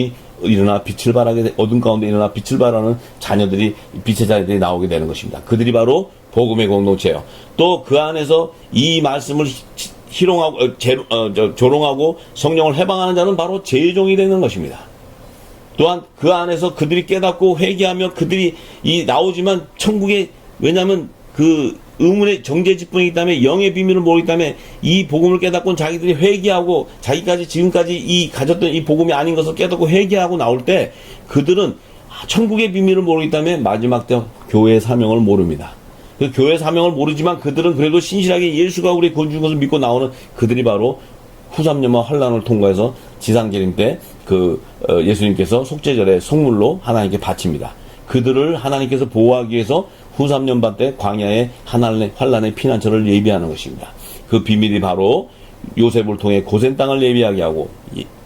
가운데 일어나 빛을 발하는 빛의 자녀들이 나오게 되는 것입니다. 그들이 바로 복음의 공동체예요. 또 그 안에서 이 말씀을 조롱하고 성령을 해방하는 자는 바로 제종이 되는 것입니다. 또한 그 안에서 그들이 깨닫고 회개하며 그들이 나오지만 천국에, 왜냐하면 그 의문의 정죄 직분이기 때문에 영의 비밀을 모르기 때문에 이 복음을 깨닫고 자기들이 회개하고 지금까지 가졌던 이 복음이 아닌 것을 깨닫고 회개하고 나올 때 그들은 천국의 비밀을 모르기 때문에 마지막 때 교회의 사명을 모릅니다. 그 교회의 사명을 모르지만 그들은 그래도 신실하게 예수가 우리 구주 것을 믿고 나오는 그들이 바로 후3년과 환란을 통과해서 지상재림 때 예수님께서 속죄절에 속물로 하나님께 바칩니다. 그들을 하나님께서 보호하기 위해서 후3년 반 때 광야의 환란의 피난처를 예비하는 것입니다. 그 비밀이 바로 요셉을 통해 고센 땅을 예비하게 하고,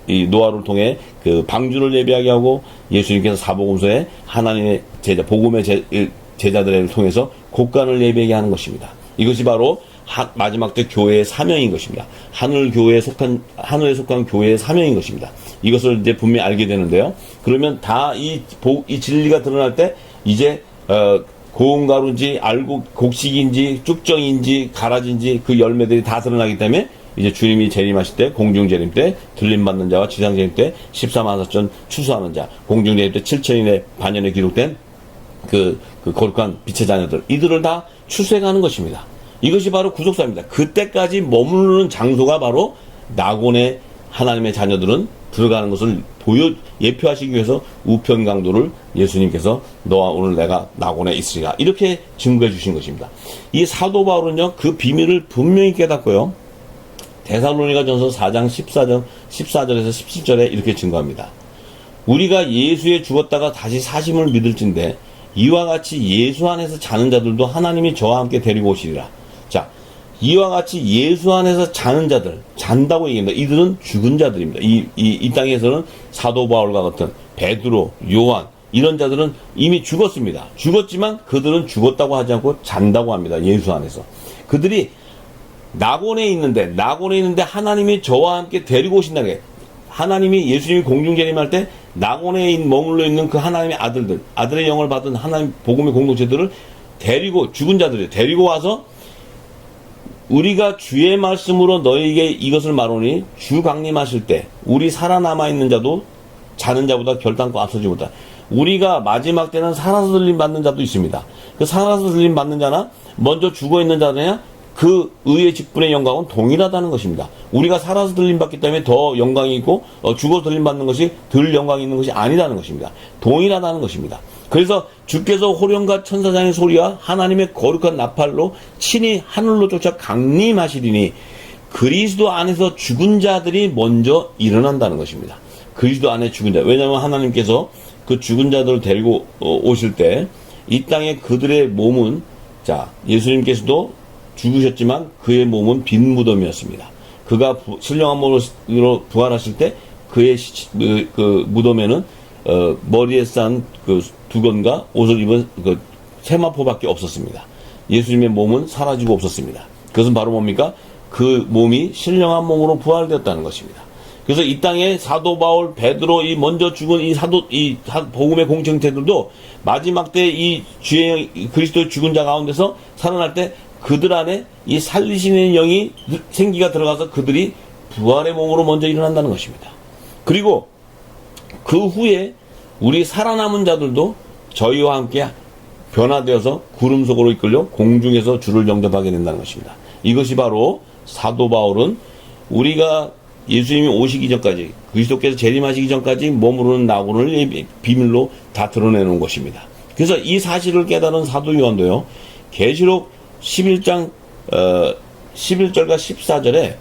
이 노아를 통해 그 방주를 예비하게 하고, 예수님께서 사복음서에 하나님의 복음의 제자들을 통해서 곡간을 예비하게 하는 것입니다. 이것이 바로 마지막 때 교회의 사명인 것입니다. 하늘에 속한 교회의 사명인 것입니다. 이것을 이제 분명히 알게 되는데요. 그러면 다 이 진리가 드러날 때 이제 고운가루인지 곡식인지 쭉정인지 가라지인지 그 열매들이 다 드러나기 때문에 이제 주님이 재림하실 때, 공중재림 때 들림받는 자와 지상재림 때 14만 4천 추수하는 자, 공중재림 때 7천인의 반년에 기록된 그 거룩한 빛의 자녀들, 이들을 다 출세하는 것입니다. 이것이 바로 구속사입니다. 그때까지 머무르는 장소가 바로 낙원의 하나님의 자녀들은 들어가는 것을 예표하시기 위해서 우편 강도를 예수님께서 너와 오늘 내가 낙원에 있으리라 이렇게 증거해 주신 것입니다. 이 사도 바울은요, 그 비밀을 분명히 깨닫고요, 데살로니가 전서 4장 14절에서 17절에 이렇게 증거합니다. 우리가 예수에 죽었다가 다시 사심을 믿을진데 이와 같이 예수 안에서 자는 자들도 하나님이 저와 함께 데리고 오시리라. 자, 이와 같이 예수 안에서 자는 자들, 잔다고 얘기합니다. 이들은 죽은 자들입니다. 이 땅에서는 사도 바울과 같은 베드로, 요한, 이런 자들은 이미 죽었습니다. 죽었지만 그들은 죽었다고 하지 않고 잔다고 합니다. 예수 안에서. 그들이 낙원에 있는데 하나님이 저와 함께 데리고 오신다는 게, 하나님이 예수님이 공중재림할 때 낙원에 머물러 있는 그 하나님의 아들의 영을 받은 하나님 복음의 공동체들을 데리고, 죽은 자들을 데리고 와서 우리가 주의 말씀으로 너희에게 이것을 말하니 주 강림하실 때 우리 살아남아 있는 자도 자는 자보다 결단코 앞서지 못하다. 우리가 마지막 때는 살아서 들림 받는 자도 있습니다. 그 살아서 들림 받는 자나 먼저 죽어 있는 자냐, 그 의의 직분의 영광은 동일하다는 것입니다. 우리가 살아서 들림 받기 때문에 더 영광이 있고 죽어 들림 받는 것이 덜 영광이 있는 것이 아니라는 것입니다. 동일하다는 것입니다. 그래서 주께서 호령과 천사장의 소리와 하나님의 거룩한 나팔로 친히 하늘로 쫓아 강림하시리니 그리스도 안에서 죽은 자들이 먼저 일어난다는 것입니다. 그리스도 안에 죽은 자. 왜냐하면 하나님께서 그 죽은 자들을 데리고 오실 때 이 땅에 그들의 몸은, 자, 예수님께서도 죽으셨지만 그의 몸은 빈 무덤이었습니다. 그가 신령한 몸으로 부활하실 때 그의 그 무덤에는 머리에 싼 그 두건과 옷을 입은 그 세마포밖에 없었습니다. 예수님의 몸은 사라지고 없었습니다. 그것은 바로 뭡니까? 그 몸이 신령한 몸으로 부활되었다는 것입니다. 그래서 이 땅에 사도 바울, 베드로, 이 먼저 죽은 이 복음의 공동체들도 마지막 때 이 주의 그리스도의 죽은 자 가운데서 살아날 때 그들 안에 이 살리시는 영이 생기가 들어가서 그들이 부활의 몸으로 먼저 일어난다는 것입니다. 그리고 그 후에 우리 살아남은 자들도 저희와 함께 변화되어서 구름 속으로 이끌려 공중에서 주를 영접하게 된다는 것입니다. 이것이 바로 사도 바울은 우리가 예수님이 오시기 전까지, 그리스도께서 재림하시기 전까지 머무르는 낙원을 비밀로 다 드러내는 것입니다. 그래서 이 사실을 깨달은 사도 요한도요, 계시록 11장 11절과 14절에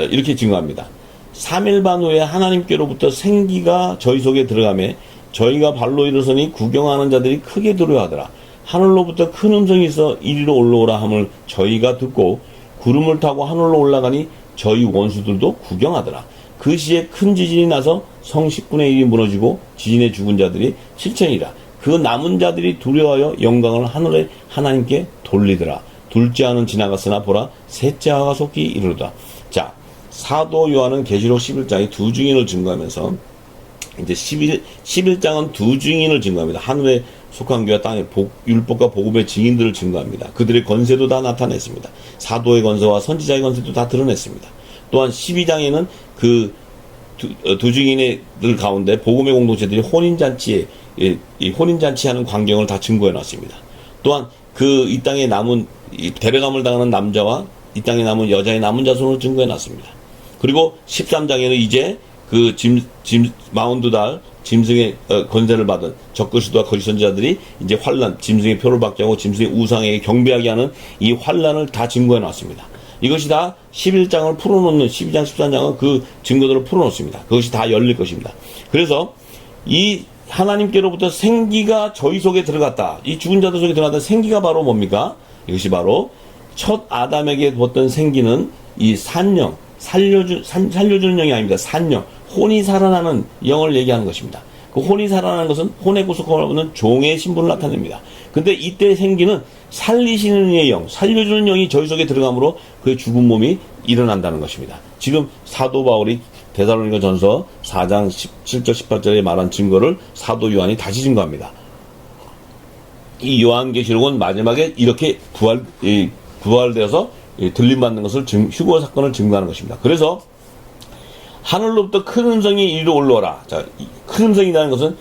이렇게 증거합니다. 3일 반 후에 하나님께로부터 생기가 저희 속에 들어가매 저희가 발로 일어서니 구경하는 자들이 크게 두려워하더라. 하늘로부터 큰 음성이 있어 이리로 올라오라 함을 저희가 듣고 구름을 타고 하늘로 올라가니 저희 원수들도 구경하더라. 그 시에 큰 지진이 나서 성 10분의 1이 무너지고 지진에 죽은 자들이 7천이라. 그 남은 자들이 두려워하여 영광을 하늘의 하나님께 돌리더라. 둘째 하는 지나갔으나 보라 셋째 하가 속히 이르르다. 자, 사도 요한은 계시록 11장에 두 증인을 증거하면서 이제 11장은 두 증인을 증거합니다. 하늘에 속한 교와 땅의 율법과 복음의 증인들을 증거합니다. 그들의 건세도 다 나타냈습니다. 사도의 건세와 선지자의 건세도 다 드러냈습니다. 또한 12장에는 그 두 증인들 가운데 복음의 공동체들이 혼인잔치에 이 혼인잔치하는 광경을 다 증거해 놨습니다. 또한 그 이 땅에 남은 데려감을 당하는 남자와 이 땅에 남은 여자의 남은 자손을 증거해 놨습니다. 그리고 13장에는 이제 그 마운드 달 짐승의 건세를 받은 적그리스도와 거짓 선지자들이 이제 환란, 짐승의 표를 받게 하고 짐승의 우상에게 경배하게 하는 이 환란을 다 증거해 놨습니다. 이것이 다 11장을 풀어놓는 12장, 13장은 그 증거들을 풀어놓습니다. 그것이 다 열릴 것입니다. 그래서 이 하나님께로부터 생기가 저희 속에 들어갔다. 이 죽은 자들 속에 들어갔다. 생기가 바로 뭡니까? 이것이 바로 첫 아담에게 뒀던 생기는 이 산영, 살려주는 영이 아닙니다. 산영, 혼이 살아나는 영을 얘기하는 것입니다. 그 혼이 살아나는 것은 혼의 구속함을 얻는 종의 신분을 나타냅니다. 근데 이때 생기는 살리시는 이의 영, 살려주는 영이 저희 속에 들어가므로 그의 죽은 몸이 일어난다는 것입니다. 지금 사도 바울이 데살로니가 전서 4장 17절 18절에 말한 증거를 사도 요한이 다시 증거합니다. 이 요한계시록은 마지막에 이렇게 부활되어서 들림받는 것을 휴거 사건을 증거하는 것입니다. 그래서 하늘로부터 큰 음성이 이리로 올라오라. 자, 큰 음성이라는 것은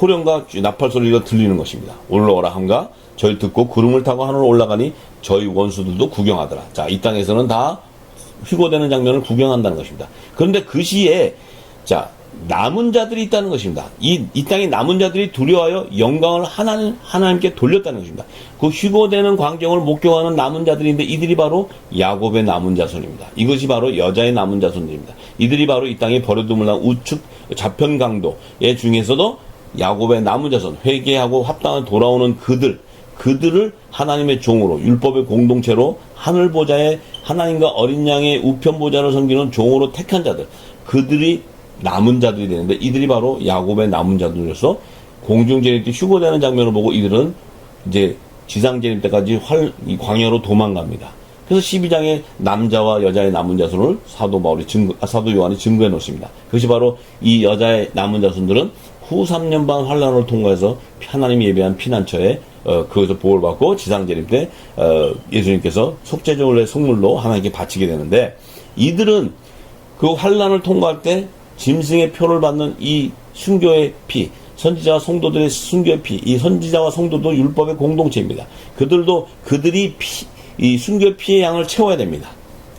호령과 나팔 소리가 들리는 것입니다. 올라오라 함과 저희 듣고 구름을 타고 하늘로 올라가니 저희 원수들도 구경하더라. 자, 이 땅에서는 다 휘고되는 장면을 구경한다는 것입니다. 그런데 그 시에 자, 남은 자들이 있다는 것입니다. 이 땅에 남은 자들이 두려워하여 영광을 하나님께 돌렸다는 것입니다. 그 휘고되는 광경을 목격하는 남은 자들인데 이들이 바로 야곱의 남은 자손입니다. 이것이 바로 여자의 남은 자손들입니다. 이들이 바로 이 땅에 버려둠을 난 우측 좌편 강도의 중에서도 야곱의 남은 자손, 회개하고 합당한 돌아오는 그들을 하나님의 종으로 율법의 공동체로 하늘 보좌에 하나님과 어린 양의 우편 보좌를 섬기는 종으로 택한 자들, 그들이 남은 자들이 되는데 이들이 바로 야곱의 남은 자들로서 공중제립 때 휴거되는 장면을 보고 이들은 이제 지상제립 때까지 이 광야로 도망갑니다. 그래서 12장에 남자와 여자의 남은 자손을 사도 요한이 증거해 놓습니다. 그것이 바로 이 여자의 남은 자손들은 후 3년 반 환란을 통과해서 하나님이 예배한 피난처에 그것을 보호를 받고 지상제립 때 예수님께서 속죄제물의 속물로 하나님께 바치게 되는데 이들은 그 환란을 통과할 때 짐승의 표를 받는 이 순교의 피, 선지자와 성도들의 순교의 피, 이 선지자와 성도도 율법의 공동체입니다. 그들이 이 순교의 피의 양을 채워야 됩니다.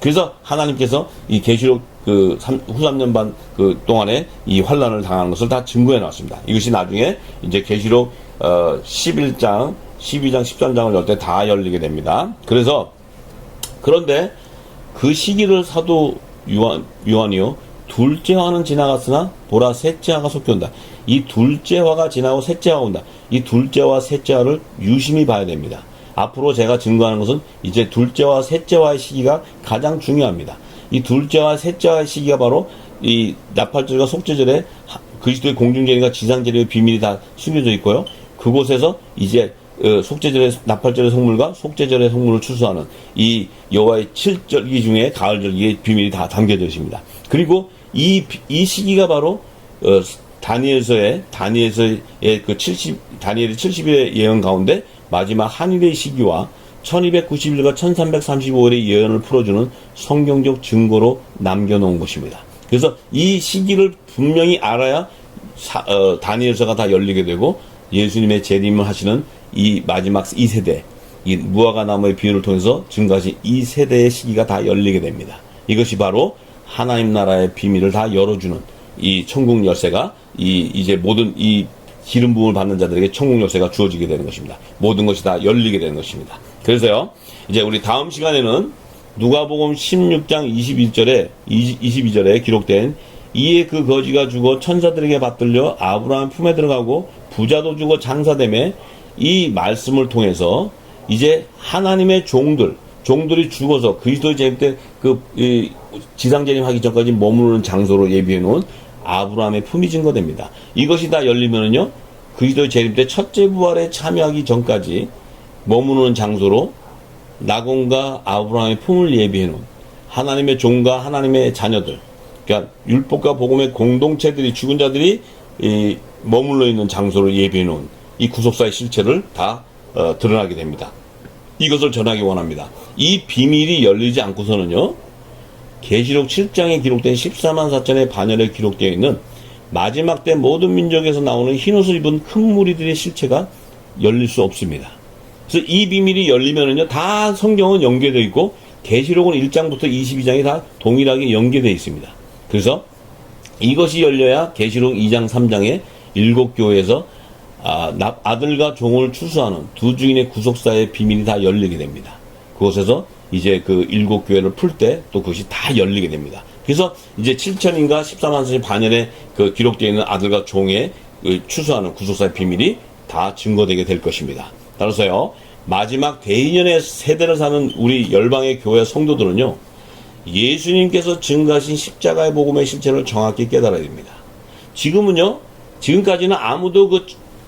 그래서 하나님께서 이 계시록 후 3년 반 동안에 이 환란을 당하는 것을 다 증거해 놨습니다. 이것이 나중에 이제 계시록 11장, 12장, 13장을 열 때 다 열리게 됩니다. 그런데 그 시기를 사도 요한이요. 둘째 화는 지나갔으나 보라 셋째 화가 속히 온다. 이 둘째 화가 지나고 셋째 화가 온다. 이 둘째 화와 셋째 화를 유심히 봐야 됩니다. 앞으로 제가 증거하는 것은 이제 둘째 화, 셋째 화의 시기가 가장 중요합니다. 이 둘째 화, 셋째 화의 시기가 바로 이 나팔절과 속죄절에 그리스도의 공중제립과 지상제립의 비밀이 다 숨겨져 있고요. 그곳에서 이제 속죄절의 나팔절의 성물과 속죄절의 성물을 추수하는 이 여호와의 7절기 중에 가을절기의 비밀이 다 담겨져 있습니다. 그리고 이 시기가 바로 다니엘서의 다니엘이 70일의 예언 가운데 마지막 한일의 시기와 1290일과 1335일의 예언을 풀어주는 성경적 증거로 남겨놓은 것입니다. 그래서 이 시기를 분명히 알아야 다니엘서가 다 열리게 되고 예수님의 재림을 하시는 이 마지막 2세대, 이 무화과 나무의 비유를 통해서 증거하신 이 세대의 시기가 다 열리게 됩니다. 이것이 바로 하나님 나라의 비밀을 다 열어주는 이 천국 열쇠가 이제 모든 이 기름 부음을 받는 자들에게 천국 열쇠가 주어지게 되는 것입니다. 모든 것이 다 열리게 되는 것입니다. 그래서요, 이제 우리 다음 시간에는 누가복음 16장 22절에 기록된 이에 그 거지가 죽어 천사들에게 받들려 아브라함 품에 들어가고 부자도 죽어 장사되매 이 말씀을 통해서 이제 하나님의 종들이 죽어서 그리스도의 재림 때 지상 재림하기 전까지 머무르는 장소로 예비해 놓은 아브라함의 품이 증거됩니다. 이것이 다 열리면은요, 그리스도의 재림 때 첫째 부활에 참여하기 전까지 머무르는 장소로 나곤과 아브라함의 품을 예비해 놓은 하나님의 종과 하나님의 자녀들, 그러니까 율법과 복음의 공동체들이 죽은 자들이 머물러 있는 장소를 예비해 놓은 이 구속사의 실체를 다 드러나게 됩니다. 이것을 전하기 원합니다. 이 비밀이 열리지 않고서는요, 계시록 7장에 기록된 14만 4천의 반열에 기록되어 있는 마지막 때 모든 민족에서 나오는 흰옷을 입은 큰 무리들의 실체가 열릴 수 없습니다. 그래서 이 비밀이 열리면은요, 다 성경은 연계되어 있고 계시록은 1장부터 22장이 다 동일하게 연계되어 있습니다. 그래서 이것이 열려야 계시록 2장 3장에 7교회에서 아들과 종을 추수하는 두 주인의 구속사의 비밀이 다 열리게 됩니다. 그곳에서 이제 그 7교회를 풀 때 또 그것이 다 열리게 됩니다. 그래서 이제 7천인가 14만 선의 반열에 기록되어 있는 아들과 종의 추수하는 구속사의 비밀이 다 증거되게 될 것입니다. 따라서요, 마지막 대인연의 세대를 사는 우리 열방의 교회 성도들은요, 예수님께서 증거하신 십자가의 복음의 실체를 정확히 깨달아야 됩니다. 지금까지는 아무도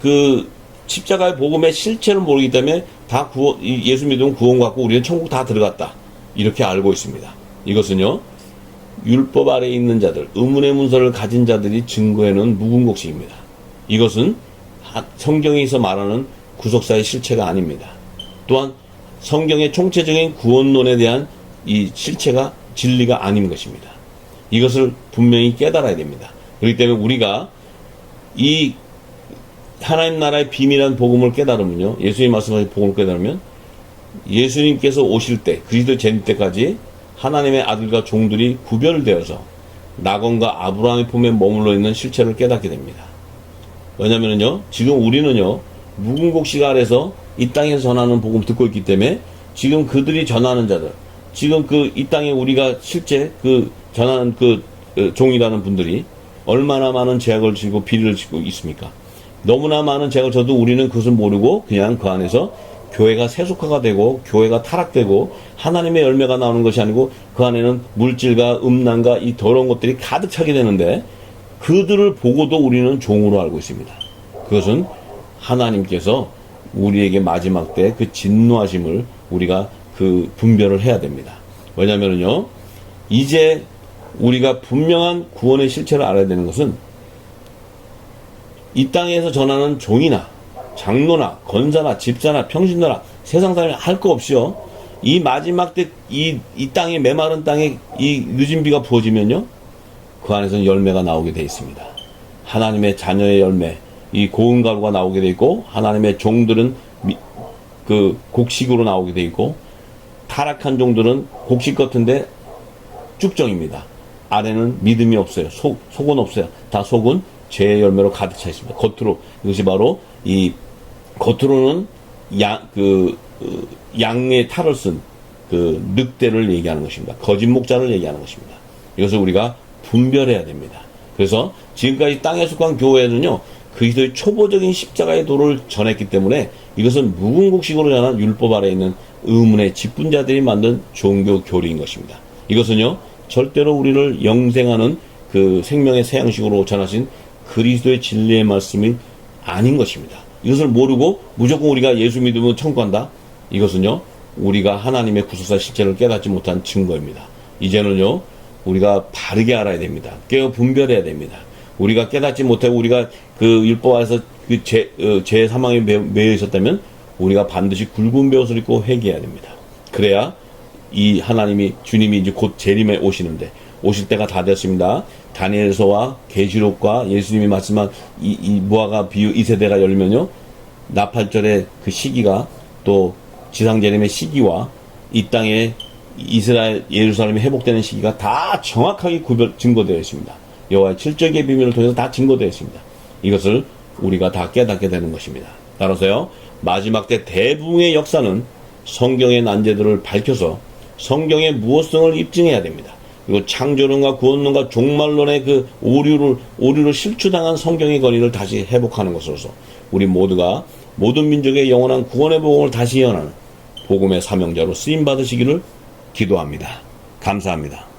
그 십자가의 복음의 실체를 모르기 때문에 다 예수 믿으면 구원 받고 우리는 천국 다 들어갔다, 이렇게 알고 있습니다. 이것은요, 율법 아래에 있는 자들, 의문의 문서를 가진 자들이 증거해놓은 묵은 곡식입니다. 이것은 성경에서 말하는 구속사의 실체가 아닙니다. 또한 성경의 총체적인 구원론에 대한 이 실체가 진리가 아닌 것입니다. 이것을 분명히 깨달아야 됩니다. 그렇기 때문에 우리가 이 하나님 나라의 비밀한 복음을 깨달으면요, 예수님 말씀하신 복음을 깨달으면 예수님께서 오실 때, 그리스도 재림 때까지 하나님의 아들과 종들이 구별되어서 낙원과 아브라함의 품에 머물러 있는 실체를 깨닫게 됩니다. 왜냐면은요, 지금 우리는요, 무궁곡식 아래서 이 땅에서 전하는 복음 듣고 있기 때문에 지금 그들이 전하는 자들, 지금 이 땅에 우리가 실제 전하는 종이라는 분들이 얼마나 많은 죄악을 지고 비리를 지고 있습니까? 너무나 많은 죄악을 져도 우리는 그것을 모르고 그냥 그 안에서 교회가 세속화가 되고 교회가 타락되고 하나님의 열매가 나오는 것이 아니고 그 안에는 물질과 음란과 이 더러운 것들이 가득 차게 되는데 그들을 보고도 우리는 종으로 알고 있습니다. 그것은 하나님께서 우리에게 마지막 때 그 진노하심을 우리가 분별을 해야 됩니다. 왜냐면은요, 이제 우리가 분명한 구원의 실체를 알아야 되는 것은 이 땅에서 전하는 종이나 장로나 권사나 집사나 평신도나 세상 사람이 할 거 없이요, 이 마지막 때 이 땅에 메마른 땅에 이 늦은 비가 부어지면요, 그 안에서는 열매가 나오게 되어 있습니다. 하나님의 자녀의 열매, 이 고운 가루가 나오게 되어 있고, 하나님의 종들은 곡식으로 나오게 되어 있고, 타락한 종들은 곡식 같은데 쭉정입니다. 안에는 믿음이 없어요. 속은 없어요. 다 속은 죄의 열매로 가득 차 있습니다. 겉으로, 이것이 바로 겉으로는 양의 탈을 쓴 늑대를 얘기하는 것입니다. 거짓 목자를 얘기하는 것입니다. 이것을 우리가 분별해야 됩니다. 그래서 지금까지 땅에 속한 교회는요, 그리스도의 초보적인 십자가의 도를 전했기 때문에 이것은 무궁곡식으로 전한 율법 아래에 있는 의문의 직분자들이 만든 종교 교리인 것입니다. 이것은요, 절대로 우리를 영생하는 생명의 새 양식으로 전하신 그리스도의 진리의 말씀이 아닌 것입니다. 이것을 모르고 무조건 우리가 예수 믿으면 천국 간다? 이것은요, 우리가 하나님의 구속사 실체를 깨닫지 못한 증거입니다. 이제는요, 우리가 바르게 알아야 됩니다. 깨어 분별해야 됩니다. 우리가 깨닫지 못하고 우리가 율법 안에서 죄 사망에 매여 있었다면 우리가 반드시 굵은 베옷을 입고 회개해야 됩니다. 그래야 주님이 이제 곧 재림에 오실 때가 다 됐습니다. 다니엘서와 계시록과 예수님이 말씀한 이 무화과 비유 이 세대가 열면요, 나팔절의 그 시기가 또 지상재림의 시기와 이 땅에 이스라엘 예루살렘이 회복되는 시기가 다 정확하게 증거되어 있습니다. 여호와의 칠적의 비밀을 통해서 다 증거되어 있습니다. 이것을 우리가 다 깨닫게 되는 것입니다. 따라서요, 마지막 때 대부흥의 역사는 성경의 난제들을 밝혀서 성경의 무엇성을 입증해야 됩니다. 그리고 창조론과 구원론과 종말론의 오류를 실추당한 성경의 권위를 다시 회복하는 것으로서 우리 모두가 모든 민족의 영원한 구원의 복음을 다시 예언하는 복음의 사명자로 쓰임받으시기를 기도합니다. 감사합니다.